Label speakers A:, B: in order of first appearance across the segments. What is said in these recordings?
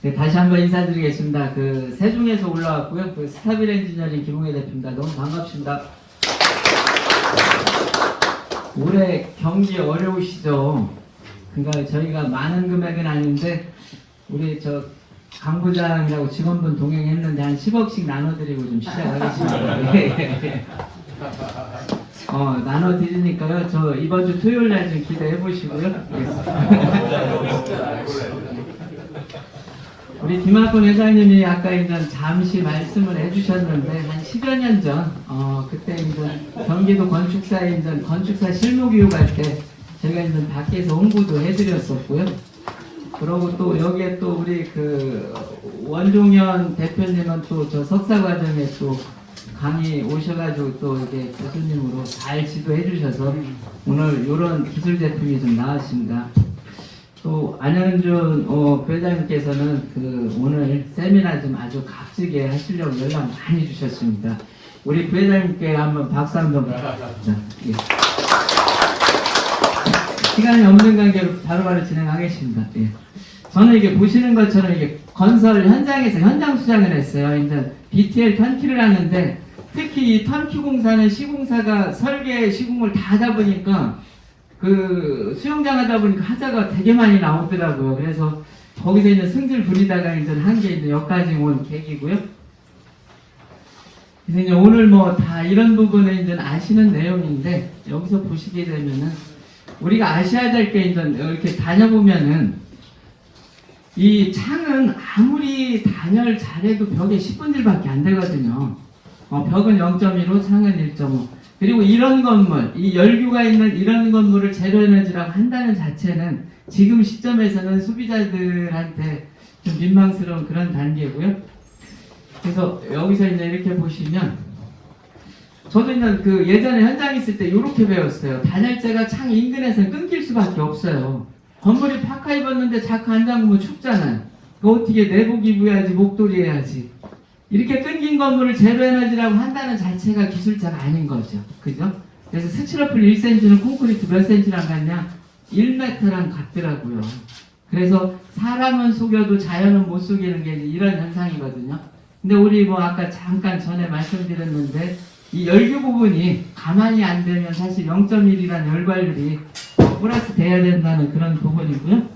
A: 네, 다시 한번 인사드리겠습니다. 세종에서 올라왔고요. 스타빌 엔지니어링 김홍혜 대표입니다. 너무 반갑습니다. 올해 경기 어려우시죠? 그러니까 저희가 많은 금액은 아닌데 우리 강 부장이라고 직원분 동행했는데 한 10억씩 나눠드리고 좀 시작하겠습니다. 나눠드리니까요. 저 이번 주 토요일 날 좀 기대해 보시고요. 우리 김학군 회장님이 아까 이제 잠시 말씀을 해주셨는데 한 10여 년 전, 그때 이제 경기도 건축사에 이제 건축사 실무교육할 때 제가 이제 밖에서 홍보도 해드렸었고요. 그러고 또 여기에 또 우리 원종현 대표님은 또 저 석사과정에 또 강의 오셔가지고 또 이게 교수님으로 잘 지도해 주셔서 오늘 이런 기술 제품이 좀 나왔습니다. 또 안현준 부회장님께서는 오늘 세미나 좀 아주 값지게 하시려고 연락 많이 주셨습니다. 우리 부회장님께 한번 박수 한번 부탁드립니다. 예. 시간이 없는 관계로 바로바로 진행하겠습니다. 예. 저는 이게 보시는 것처럼 이게 건설 현장에서 현장 수장을 했어요. 이제 BTL 턴키를 하는데 특히 이 턴키 공사는 시공사가 설계 시공을 다 하다 보니까 수영장 하다 보니까 하자가 되게 많이 나오더라고요. 그래서 거기서 이제 승질 부리다가 이제 한 게 이제 여기까지 온 계기고요. 그래서 이제 오늘 뭐 다 이런 부분을 이제 아시는 내용인데 여기서 보시게 되면은 우리가 아셔야 될 게 이제 이렇게 다녀보면은 이 창은 아무리 단열 잘해도 벽에 10분질밖에 안 되거든요. 벽은 0.15, 창은 1.5. 그리고 이런 건물, 이 열규가 있는 이런 건물을 제로에너지라고 한다는 자체는 지금 시점에서는 소비자들한테 좀 민망스러운 그런 단계고요. 그래서 여기서 이제 이렇게 보시면 저도 이제 예전에 현장에 있을 때 이렇게 배웠어요. 단열재가 창 인근에서는 끊길 수밖에 없어요. 건물이 파카 입었는데 자크 안 잠그면 춥잖아요. 그 어떻게 내부 기부해야지, 목도리 해야지. 이렇게 끊긴 건물을 제로에너지라고 한다는 자체가 기술자가 아닌 거죠. 그죠? 그래서 스티로폴 1cm는 콘크리트 몇 cm랑 같냐? 1m랑 같더라고요. 그래서 사람은 속여도 자연은 못 속이는 게 이런 현상이거든요. 근데 우리 아까 잠깐 전에 말씀드렸는데 이 열규 부분이 가만히 안 되면 사실 0.1이라는 열관율이 플러스 돼야 된다는 그런 부분이고요.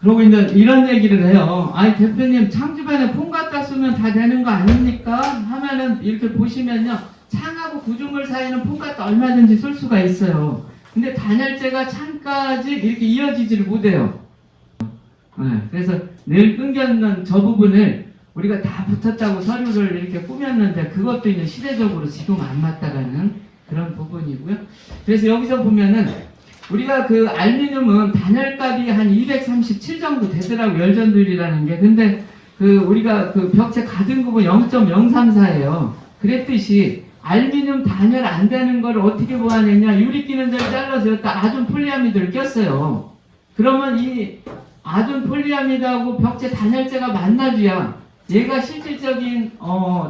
A: 그리고 이제 이런 얘기를 해요. 아니 대표님 창 주변에 폼 갖다 쓰면 다 되는 거 아닙니까? 하면은 이렇게 보시면요. 창하고 구조물 사이는 폼 갖다 얼마든지 쓸 수가 있어요. 근데 단열재가 창까지 이렇게 이어지지를 못해요. 네, 그래서 늘 끊겼는 저 부분을 우리가 다 붙었다고 서류를 이렇게 꾸몄는데 그것도 이제 시대적으로 지금 안 맞다라는 그런 부분이고요. 그래서 여기서 보면은 우리가 알루미늄은 단열값이 한 237 정도 되더라고요. 열전율이라는 게. 근데 우리가 벽체 가등 부분 0.034예요. 그랬듯이 알루미늄 단열 안 되는 걸 어떻게 보완했냐. 유리 끼는 데를 잘라서 여기다 아둔 폴리아미드를 꼈어요. 그러면 이 아둔 폴리아미드하고 벽체 단열재가 만나줘야 얘가 실질적인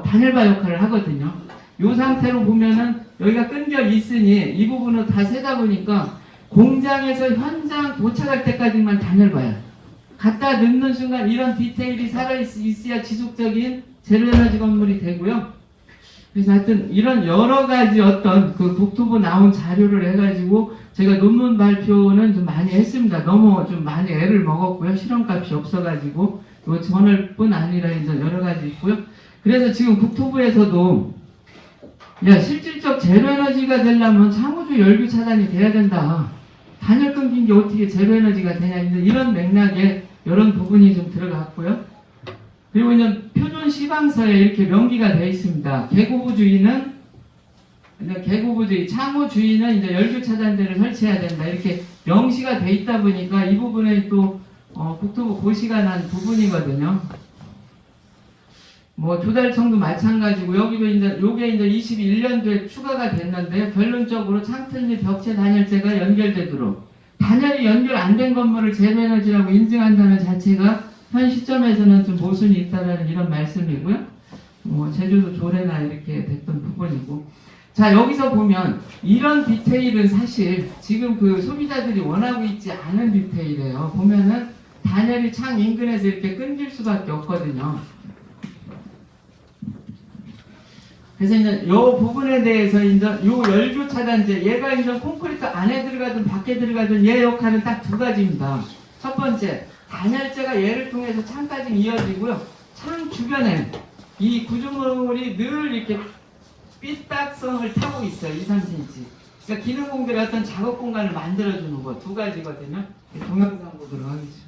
A: 단열바 역할을 하거든요. 이 상태로 보면은 여기가 끊겨 있으니 이 부분을 다 세다 보니까 공장에서 현장 도착할 때까지만 단열봐요. 갖다 넣는 순간 이런 디테일이 살아있어야 지속적인 제로에너지 건물이 되고요. 그래서 하여튼 이런 여러 가지 어떤 국토부 나온 자료를 해가지고 제가 논문 발표는 좀 많이 했습니다. 너무 좀 많이 애를 먹었고요. 실험값이 없어가지고 요 저널뿐 아니라 이제 여러 가지 있고요. 그래서 지금 국토부에서도 실질적 제로에너지가 되려면 창호주 열규 차단이 돼야 된다. 단열 끊긴 게 어떻게 제로에너지가 되냐. 이런 맥락에 이런 부분이 좀 들어갔고요. 그리고 이제 표준 시방서에 이렇게 명기가 되어 있습니다. 계고부주의는 창호 주의는 이제 열규 차단제를 설치해야 된다. 이렇게 명시가 돼 있다 보니까 이 부분에 또 국토부 고시가 난 부분이거든요. 조달청도 마찬가지고 여기도 요게 이제 21년도에 추가가 됐는데 결론적으로 창틀 및 벽체 단열재가 연결되도록 단열이 연결 안 된 건물을 제로에너지라고 인증한다는 자체가 현 시점에서는 좀 모순이 있다라는 이런 말씀이고요. 제주도 조례나 이렇게 됐던 부분이고 자, 여기서 보면 이런 디테일은 사실 지금 그 소비자들이 원하고 있지 않은 디테일이에요. 보면은 단열이 창 인근에서 이렇게 끊길 수밖에 없거든요. 그래서 이제 이 부분에 대해서 이제 요 열교 차단제, 얘가 이제 콘크리트 안에 들어가든 밖에 들어가든 얘 역할은 딱 두 가지입니다. 첫 번째, 단열재가 얘를 통해서 창까지 이어지고요. 창 주변에 이 구조물이 늘 이렇게 삐딱성을 타고 있어요. 2, 3cm. 그러니까 기능 공들의 어떤 작업 공간을 만들어주는 거 두 가지거든요. 동영상 보도록 하겠습니다.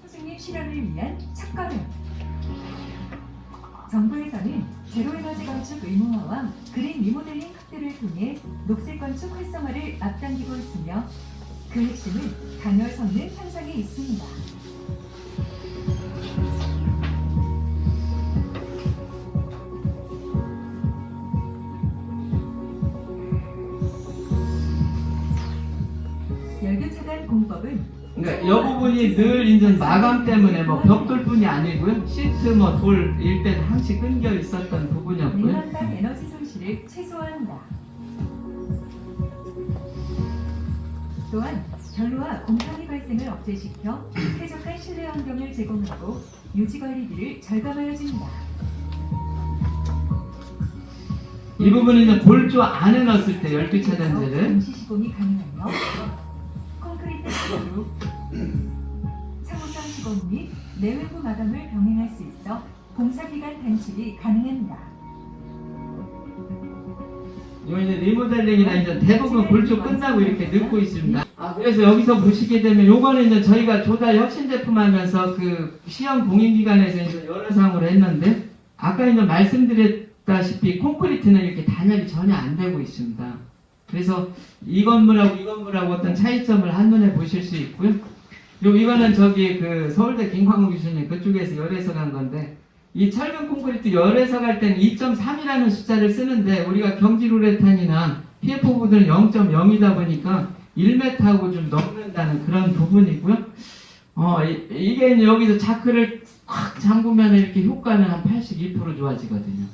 B: 선생님 실현을 위한 첫걸음. 정부에서는 제로에너지 건축 의무화와 그린 리모델링 확대를 통해 녹색 건축 활성화를 앞당기고 있으며 그 핵심은 단열 성능 향상에 있습니다. 열교 차단 공법은
A: 그러니까 이 부분이 늘 이제 마감 때문에 뭐 벽돌뿐이 아니고요. 시트 뭐 돌 일대 항시 끊겨 있었던 부분이었고요.
B: 냉난방 에너지 손실을 최소화한다. 또한 결로와 곰팡이 발생을 억제시켜 쾌적한 실내 환경을 제공하고 유지 관리비를 절감하여 줍니다.
A: 이 부분은 골조 안에 넣었을 때 열기 차단제를
B: 임시 시공이 가능하며 콘크리트 시공으로 창호성 시공 및 내외부 마감을 병행할 수 있어 공사기간 단축이 가능합니다.
A: 이거 이제 리모델링이나 이제 대부분 골조 끝나고 이렇게 넣고 있습니다. 그래서 여기서 보시게 되면 요거는 이제 저희가 조달 혁신 제품 하면서 그 시험 공인기관에서 이제 여러 상으로 했는데 아까 이제 말씀드렸다시피 콘크리트는 이렇게 단열이 전혀 안 되고 있습니다. 그래서 이 건물하고 어떤 차이점을 한눈에 보실 수 있고요. 이거는 저기 그 서울대 김광우 교수님 그쪽에서 열에서 간 건데 이 철근 콘크리트 열에서 갈 때는 2.3이라는 숫자를 쓰는데 우리가 경질우레탄이나 PF 부분은 0.0이다 보니까 1m하고 좀 넘는다는 그런 부분이고요. 이게 이제 여기서 자크를 확 잠그면 이렇게 효과는 한 82% 좋아지거든요.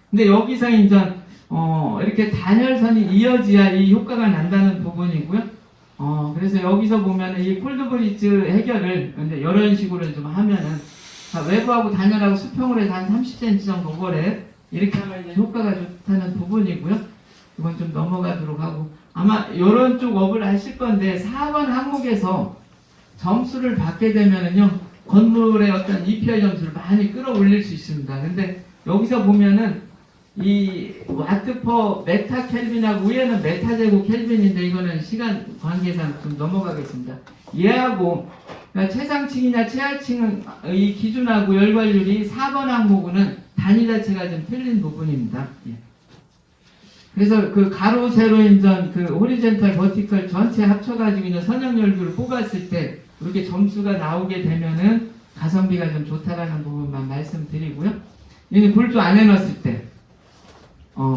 A: 근데 여기서 이제 이렇게 단열선이 이어져야 이 효과가 난다는 부분이고요. 그래서 여기서 보면 이 콜드브리즈 해결을 이제 이런 식으로 좀 하면은 외부하고 단열하고 수평으로 해서 한 30cm 정도 오버랩 이렇게 하면 이제 효과가 좋다는 부분이고요. 이건 좀 넘어가도록 하고 아마 이런 쪽 업을 하실 건데 4번 항목에서 점수를 받게 되면은요 건물의 어떤 EPI 점수를 많이 끌어올릴 수 있습니다. 근데 여기서 보면은 이 와트 퍼 메타 켈빈하고 위에는 메타 제곱 켈빈인데 이거는 시간 관계상 좀 넘어가겠습니다. 얘하고 그러니까 최상층이나 최하층은 이 기준하고 열관률이 4번 항목은 단위 자체가 좀 틀린 부분입니다. 예. 그래서 그 가로 세로 인전 그 호리젠탈 버티컬 전체 합쳐가지고 있는 선형 열교를 뽑았을 때 이렇게 점수가 나오게 되면은 가성비가 좀 좋다라는 부분만 말씀드리고요. 여기 골조 안에 넣었을 때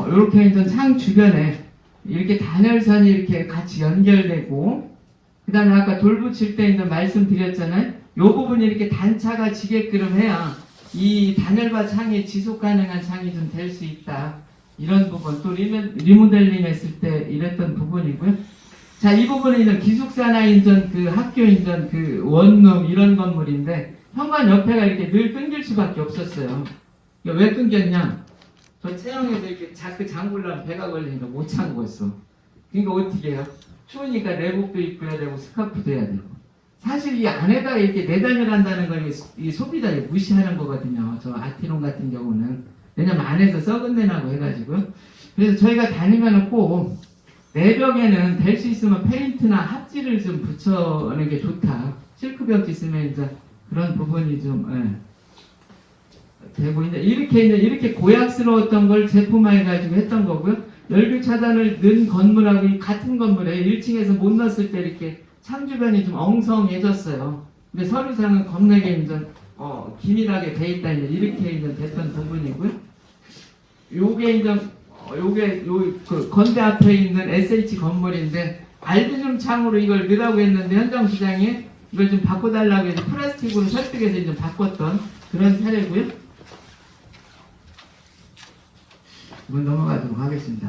A: 이렇게 이제 창 주변에 이렇게 단열선이 이렇게 같이 연결되고 그 다음에 아까 돌 붙일 때 이제 말씀드렸잖아요. 이 부분이 이렇게 단차가 지게끔 해야 이 단열바 창이 지속 가능한 창이 좀 될 수 있다. 이런 부분 또 리모델링 했을 때 이랬던 부분이고요. 자, 이 부분은 이제 기숙사나 인전 그 학교 인전 그 원룸 이런 건물인데 현관 옆에가 이렇게 늘 끊길 수밖에 없었어요. 왜 끊겼냐? 저 체형에도 이렇게 자꾸 잠글려면 배가 걸리니까 못 잠궜어. 그러니까 어떻게 해요? 추우니까 내복도 입어야 되고 스카프도 해야 되고. 사실 이 안에다가 이렇게 내단열 한다는 건 이 소비자를 무시하는 거거든요. 저 아티론 같은 경우는. 왜냐면 안에서 썩은 내 나고 해가지고요. 그래서 저희가 다니면 꼭 내벽에는 될 수 있으면 페인트나 합지를 좀 붙여놓는 게 좋다. 실크 벽지 쓰면 이제 그런 부분이 좀, 되고, 이렇게 고약스러웠던 걸 제품화해가지고 했던 거고요. 열교 차단을 넣은 건물하고 이 같은 건물에 1층에서 못 넣었을 때 이렇게 창 주변이 좀 엉성해졌어요. 근데 서류상은 겁나게 이제 기밀하게 돼 있다 이렇게 이제 됐던 부분이고요. 요게 이제 그 건대 앞에 있는 SH 건물인데 알루미늄 창으로 이걸 넣으라고 했는데 현장 시장에 이걸 좀 바꿔달라고 해서 플라스틱으로 설득해서 좀 바꿨던 그런 사례고요. 이번 넘어가도록 하겠습니다.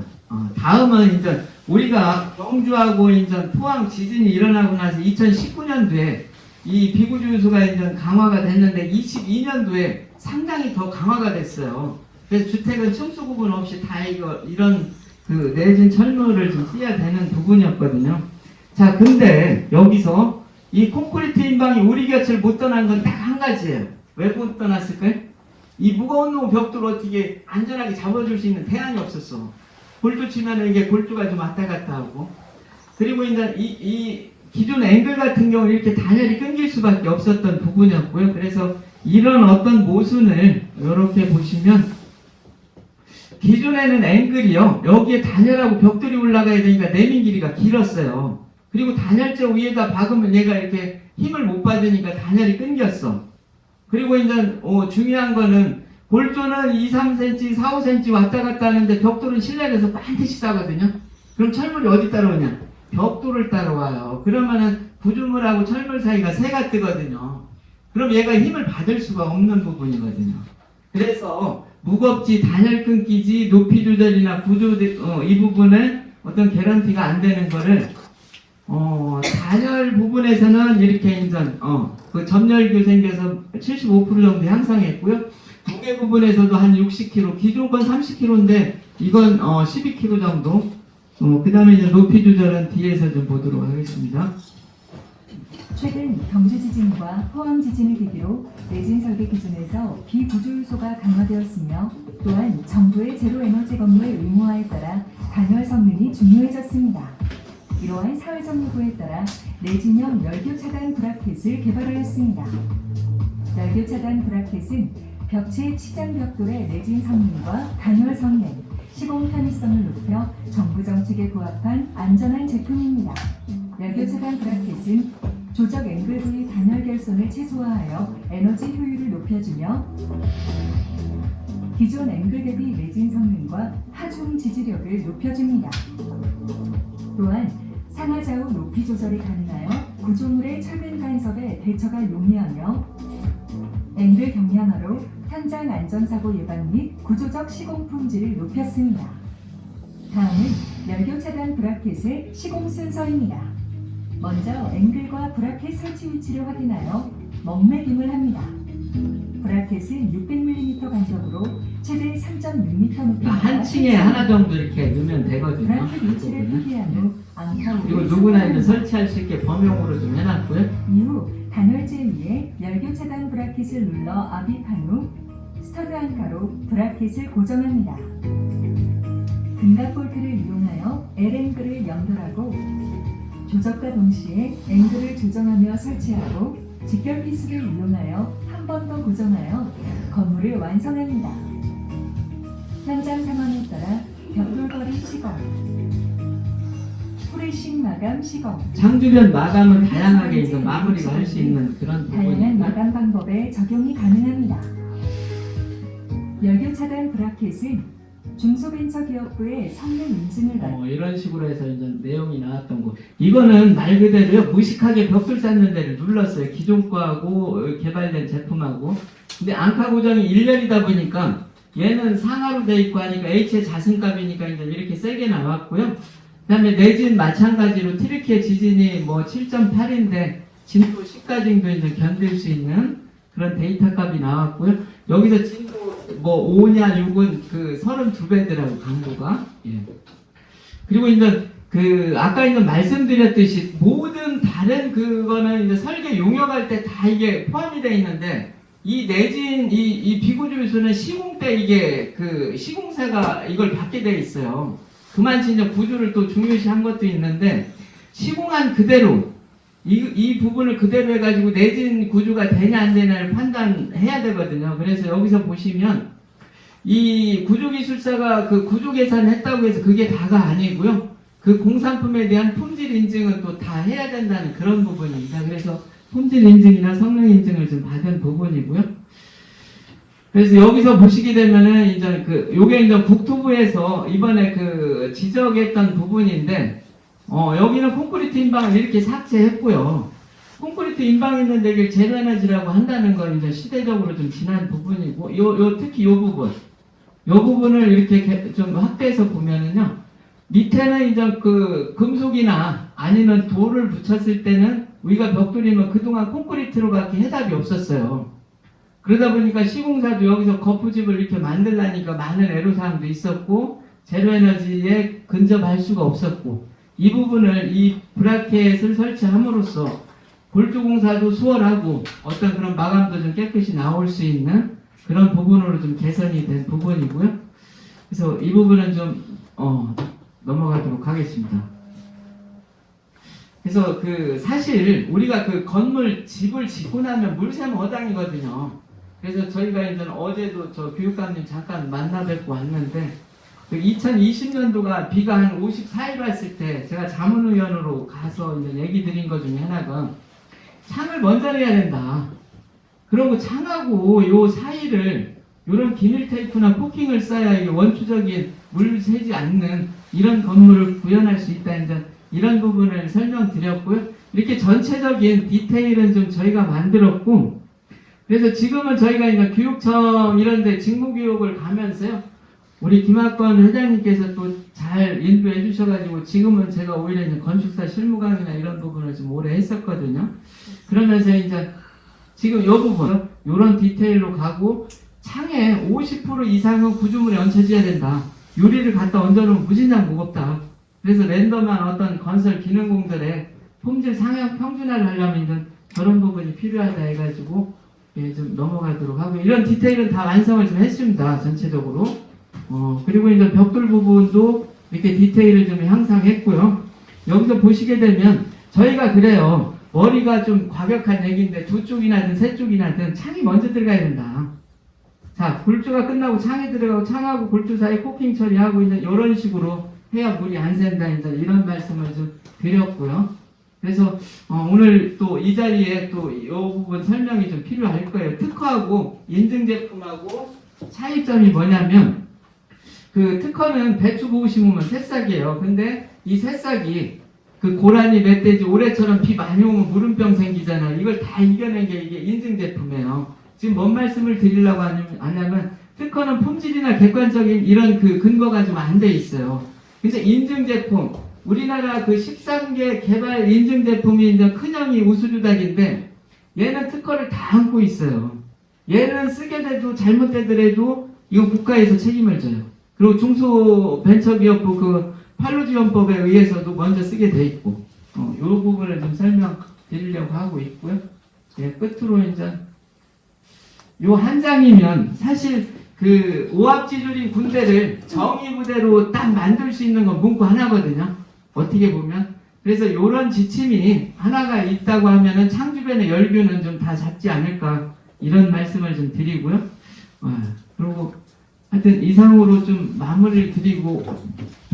A: 다음은 이제 우리가 경주하고 이제 포항 지진이 일어나고 나서 2019년도에 이 비구조 요소가 이제 강화가 됐는데 22년도에 상당히 더 강화가 됐어요. 그래서 주택은 층수 구분 없이 다 이런 그 내진 철물을 좀 써야 되는 부분이었거든요. 자, 근데 여기서 이 콘크리트 인방이 우리 곁을 못 떠난 건 딱 한 가지예요. 왜 못 떠났을까요? 이 무거운 벽돌을 어떻게 안전하게 잡아줄 수 있는 대안이 없었어. 골조 치면 이게 골조가 좀 왔다 갔다 하고. 그리고 이제 이 기존 앵글 같은 경우는 이렇게 단열이 끊길 수밖에 없었던 부분이었고요. 그래서 이런 어떤 모순을 이렇게 보시면 기존에는 앵글이요. 여기에 단열하고 벽돌이 올라가야 되니까 내민 길이가 길었어요. 그리고 단열재 위에다 박으면 얘가 이렇게 힘을 못 받으니까 단열이 끊겼어. 그리고 이제 중요한 거는 골조는 2, 3cm, 4, 5cm 왔다 갔다 하는데 벽돌은 실내에서 반드시 싸거든요. 그럼 철물이 어디 따라오냐? 벽돌을 따라와요. 그러면은 구조물하고 철물 사이가 새가 뜨거든요. 그럼 얘가 힘을 받을 수가 없는 부분이거든요. 그래서 무겁지, 단열 끊기지, 높이 조절이나 구조 이 부분에 어떤 개런티가 안 되는 거를 단열 부분에서는 이렇게 인전 그 점열교 생겨서 75% 정도 향상했고요. 무게 부분에서도 한 60kg, 기존 건 30kg인데 이건 12kg 정도. 그 다음에 이제 높이 조절은 뒤에서 좀 보도록 하겠습니다.
B: 최근 경주 지진과 포항 지진을 계기로 내진 설계 기준에서 비구조 요소가 강화되었으며 또한 정부의 제로 에너지 건물 의무화에 따라 단열 성능이 중요해졌습니다. 이러한 사회적 요구에 따라 내진형 열교 차단 브라켓을 개발하였습니다. 열교 차단 브라켓은 벽체 치장 벽돌의 내진 성능과 단열 성능, 시공 편의성을 높여 정부 정책에 부합한 안전한 제품입니다. 열교 차단 브라켓은 조적 앵글 부위 단열 결손을 최소화하여 에너지 효율을 높여주며 기존 앵글 대비 내진 성능과 하중 지지력을 높여줍니다. 또한 상하좌우 높이 조절이 가능하여 구조물의 철근 간섭에 대처가 용이하며 앵글 경량화로 현장 안전사고 예방 및 구조적 시공 품질을 높였습니다. 다음은 열교 차단 브라켓의 시공 순서입니다. 먼저 앵글과 브라켓 설치 위치를 확인하여 먹매김을 합니다. 브라켓은 600mm 간격으로 최대 3.6m 높이
A: 한 층에 하나 정도 이렇게 넣으면 되거든요.
B: 브라켓 위치를 표기한 후 앙카
A: 그리고 누구나 이제 설치할 수 있게 범용으로 좀 해놨고요.
B: 이후 단열재 위에 열교 차단 브라켓을 눌러 압입한 후 스터드 앙카로 브라켓을 고정합니다. 금각 볼트를 이용하여 L앵글을 연결하고 조작과 동시에 앵글을 조정하며 설치하고 직결 피스를 이용하여 한 번 더 고정하여 건물을 완성합니다. 현장 상황에 따라 벽돌거리 시공, 프레싱 마감 시공,
A: 창주변 마감은 다양하게 이제 마무리가 할 수 있는 그런
B: 다양한
A: 부분입니다.
B: 마감 방법에 적용이 가능합니다. 열교 차단 브라켓은 중소벤처기업부의 성능 인증을 받
A: 이런 식으로 해서 이제 내용이 나왔던 거. 이거는 말 그대로요. 무식하게 벽돌 쌓는 데를 눌렀어요. 기존 거하고 개발된 제품하고. 근데 앙카 고정이 1년이다 보니까 얘는 상하로 돼 있고 하니까 H의 자승값이니까 이제 이렇게 세게 나왔고요. 그 다음에 내진 마찬가지로 트리케 지진이 뭐 7.8인데 진도 10까지도 이제 견딜 수 있는 그런 데이터 값이 나왔고요. 여기서 진도 뭐 5냐 6은 그 32배더라고 강도가. 예. 그리고 이제 그 아까 이제 말씀드렸듯이 모든 다른 그거는 이제 설계 용역할 때 다 이게 포함이 되어 있는데 이 내진 이 비구조 요소는 시공 때 이게 그 시공사가 이걸 받게 돼 있어요. 그만치 이제 구조를 또 중요시한 것도 있는데 시공한 그대로 이 부분을 그대로 해가지고 내진 구조가 되냐 안 되냐를 판단해야 되거든요. 그래서 여기서 보시면 이 구조기술사가 그 구조 계산을 했다고 해서 그게 다가 아니고요. 그 공산품에 대한 품질 인증은 또 다 해야 된다는 그런 부분입니다. 그래서 품질 인증이나 성능 인증을 좀 받은 부분이고요. 그래서 여기서 보시게 되면은 이제 요게 이제 국토부에서 이번에 그 지적했던 부분인데 여기는 콘크리트 인방을 이렇게 삭제했고요. 콘크리트 인방 있는데 이게 제로 에너지라고 한다는 건 이제 시대적으로 좀 지난 부분이고, 특히 요 부분. 이 부분을 이렇게 좀 확대해서 보면은요, 밑에는 이제 그 금속이나 아니면 돌을 붙였을 때는 우리가 벽돌이면 그동안 콘크리트로밖에 해답이 없었어요. 그러다 보니까 시공사도 여기서 거푸집을 이렇게 만들라니까 많은 애로사항도 있었고, 제로에너지에 근접할 수가 없었고, 이 부분을 이 브라켓을 설치함으로써 골조공사도 수월하고 어떤 그런 마감도 좀 깨끗이 나올 수 있는 그런 부분으로 좀 개선이 된 부분이고요. 그래서 이 부분은 좀 넘어가도록 하겠습니다. 그래서 그 사실 우리가 그 건물 집을 짓고 나면 물샘 어당이거든요. 그래서 저희가 이제 어제도 저 교육감님 잠깐 만나 뵙고 왔는데, 그 2020년도가 비가 한 54일 왔을 때 제가 자문위원으로 가서 이제 얘기 드린 것 중에 하나가 창을 먼저 내야 된다. 그리고 창하고 요 사이를 이런 비닐 테이프나 코킹을 써야 이게 원초적인 물 새지 않는 이런 건물을 구현할 수 있다. 이제 이런 부분을 설명드렸고요. 이렇게 전체적인 디테일은 좀 저희가 만들었고, 그래서 지금은 저희가 이제 교육청 이런 데 직무교육을 가면서요, 우리 김학권 회장님께서 또 잘 인도해 주셔가지고 지금은 제가 오히려 이제 건축사 실무강이나 이런 부분을 좀 오래 했었거든요. 그러면서 이제 지금 이 부분, 이런 디테일로 가고, 창에 50% 이상은 구조물에 얹혀져야 된다. 유리를 갖다 얹어놓으면 무진장 무겁다. 그래서 랜덤한 어떤 건설 기능공들의 품질 상향 평준화를 하려면 이제 저런 부분이 필요하다 해가지고 좀 넘어가도록 하고, 이런 디테일은 다 완성을 좀 했습니다. 전체적으로. 그리고 이제 벽돌 부분도 이렇게 디테일을 좀 향상했고요. 여기서 보시게 되면 저희가 그래요. 머리가 좀 과격한 얘기인데 두 쪽이나든 세 쪽이나든 창이 먼저 들어가야 된다. 자, 골조가 끝나고 창이 들어가고 창하고 골조 사이 코킹 처리하고 있는 이런 식으로 해야 물이 안 샌다. 이제 이런 말씀을 좀 드렸고요. 그래서 오늘 또 이 자리에 또 이 부분 설명이 좀 필요할 거예요. 특허하고 인증 제품하고 차이점이 뭐냐면, 그 특허는 배추 보고 심으면 새싹이에요. 근데 이 새싹이 그 고라니, 멧돼지, 올해처럼 비 많이 오면 물음병 생기잖아요. 이걸 다 이겨낸 게 이게 인증 제품이에요. 지금 뭔 말씀을 드리려고 하냐면, 특허는 품질이나 객관적인 이런 그 근거가 좀 안 돼 있어요. 그래서 인증 제품, 우리나라 그 13개 개발 인증 제품이 이제 큰형이 우수주닥인데, 얘는 특허를 다 안고 있어요. 얘는 쓰게 돼도 잘못되더라도 이거 국가에서 책임을 져요. 그리고 중소벤처기업부 그 판로지원법에 의해서도 먼저 쓰게 돼 있고, 이 부분을 좀 설명드리려고 하고 있고요. 예, 끝으로 이제 요 한 장이면 사실 그 오합지졸인 군대를 정의부대로 딱 만들 수 있는 건 문구 하나거든요. 어떻게 보면. 그래서 요런 지침이 하나가 있다고 하면은 창 주변의 열뷰는 좀 다 잡지 않을까, 이런 말씀을 좀 드리고요. 그리고 하여튼 이상으로 좀 마무리를 드리고,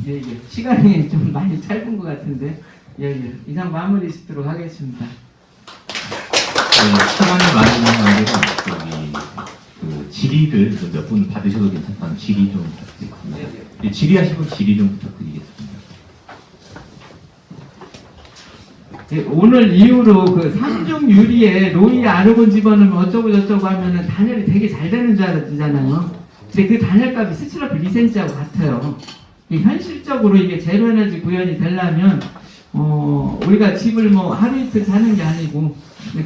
A: 예, 시간이 좀 많이 짧은 것 같은데, 이상 마무리 짓도록 하겠습니다.
C: 시간이 많이 남은 관계가 그 질의를 몇 분 받으셔도 괜찮다는 질의 좀 부탁드리겠습니다. 질의하시고 질의 좀 부탁드리겠습니다.
A: 오늘 이후로 그 3중 유리에 로이 아르곤 집어넣으면 어쩌고 저쩌고 하면은 단열이 되게 잘 되는 줄 알았잖아요. 근데 그 단열값이 스치러프 리센치하고 같아요. 현실적으로 이게 제로에너지 구현이 되려면 우리가 집을 뭐 하루 이틀 사는 게 아니고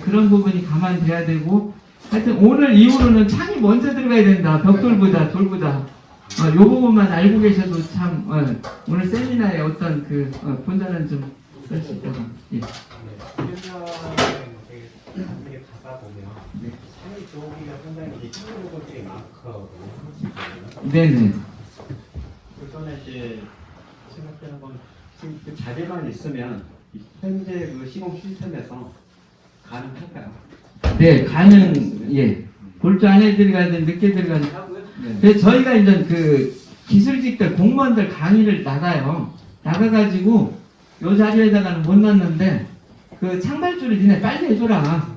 A: 그런 부분이 감안돼야 되고, 하여튼 오늘 이후로는 창이 먼저 들어가야 된다. 벽돌보다 돌보다. 요 부분만 알고 계셔도 참 오늘 세미나의 어떤 그 본전은 좀 쓸 수 있다고. 예.
D: 되게 가다 보면 창이 좋으기가 상당히 창으로 볼 때 많거든요.
A: 네네.
D: 그 전에 이제 생각되는 건 지금 그 자재만 있으면 현재 그 시공 시스템에서 가능할까요?
A: 네, 예. 골조 안에 들어가든 늦게 들어가든 하고요. 그래서 저희가 이제 그 기술직들, 공무원들 강의를 나가가지고 요 자리에다가는 못 넣었는데, 그 창발주를 니네 빨리 해줘라.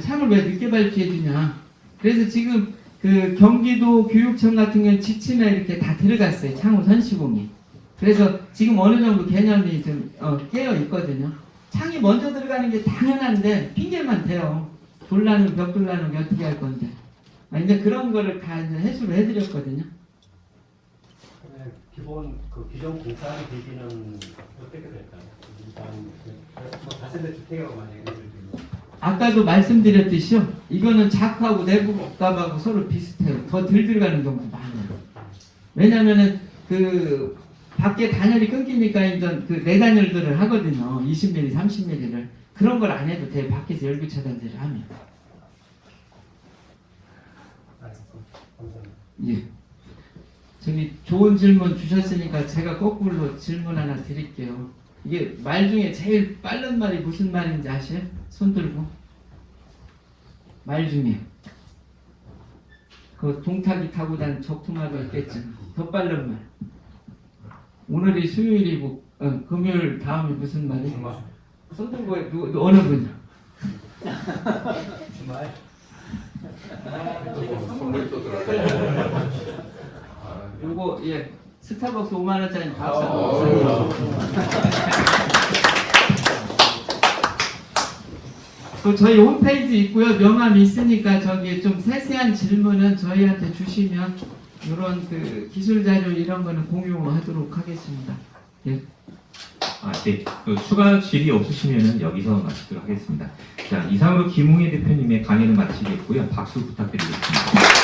A: 창을 왜 늦게 발주해주냐. 그래서 지금 그 경기도 교육청 같은 경우는 지침에 이렇게 다 들어갔어요. 창호 선시공이. 그래서 지금 어느 정도 개념이 좀 깨어 있거든요. 창이 먼저 들어가는 게 당연한데 핑계만 대요. 돌 나누고 벽돌 나누고 어떻게 할 건데. 이제 그런 거를 다 이제 해소를 해드렸거든요.
D: 그러면 기본 그 기존 공사한 대비는 어떻게 될까요? 일단 뭐 다세대 주택이라고 만약에 예를 들면
A: 아까도 말씀드렸듯이요. 이거는 자크하고 내부 값하고 서로 비슷해요. 더 덜 들어가는 경우도 많아요. 왜냐면은 그 밖에 단열이 끊기니까 이제 그 내단열들을 하거든요. 20mm, 30mm를. 그런 걸 안 해도 돼. 밖에서 열구 차단제를 하면.
D: 알겠습니다. 감사합니다.
A: 예. 저기 좋은 질문 주셨으니까 제가 거꾸로 질문 하나 드릴게요. 이게 말 중에 제일 빠른 말이 무슨 말인지 아세요? 손 들고. 말 중에. 그 동타기 타고 다니는 적투마도 있겠지. 더 빠른 말. 오늘이 수요일이고 금요일 다음에 무슨 말이? 손 들고 어느 분이요?
D: 주말
A: 요거 예 스타벅스 5만 원짜리 박스. 그 저희 홈페이지 있고요. 명함 있으니까 저기 좀 세세한 질문은 저희한테 주시면 이런 그 기술 자료 이런 거는 공유하도록 하겠습니다. 예.
C: 네. 그 추가 질의 없으시면은 여기서 마치도록 하겠습니다. 자, 이상으로 김웅희 대표님의 강의를 마치겠고요. 박수 부탁드리겠습니다.